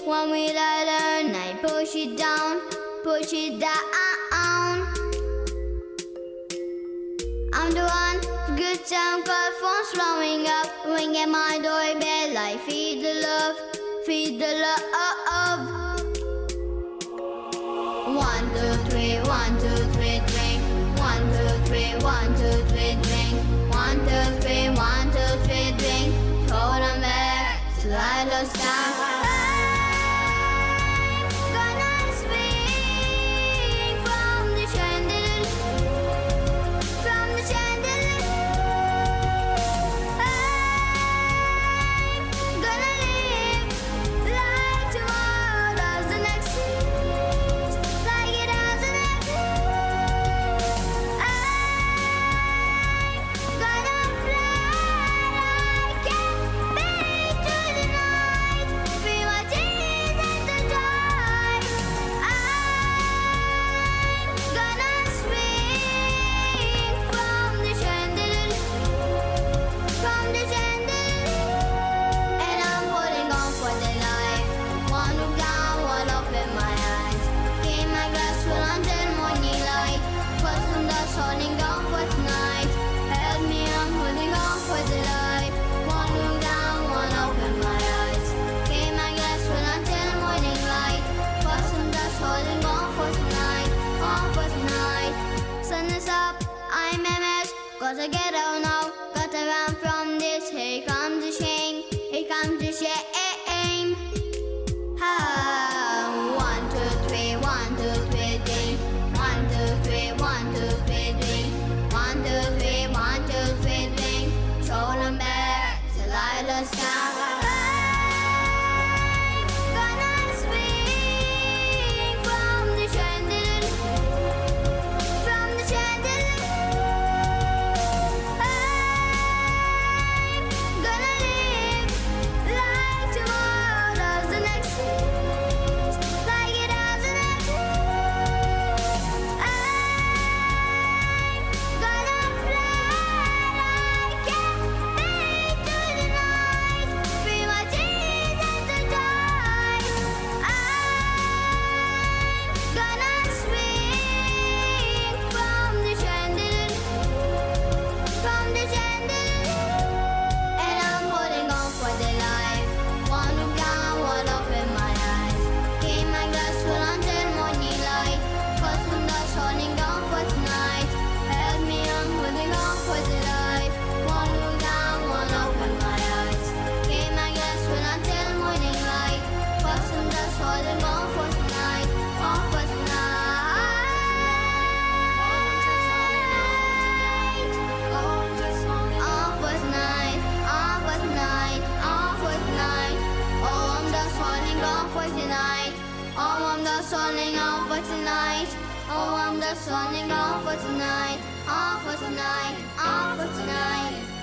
When will I learn? I push it down, push it down. I'm the one, good time call phone's blowing up, ringing my doorbell. I feed the love, feed the love. 1, 2, 3, 1, 2, 3, drink. 1, 2, 3, 1, 2, 3, drink. 1, 2, 3, 1, 2, 3, drink. Throw them back till I lost count. Gotta get out now, gotta run from this. Here comes the shame, here comes the shame. 1, 2, 3, 1, 2, 3, drink. 1, 2, 3, 1, 2, 3, drink. 1, 2, 3, 1, 2, 3, drink. Throw them back till I lost count. Falling off for tonight. Oh, I'm just falling off for tonight. Off for tonight. Off for tonight.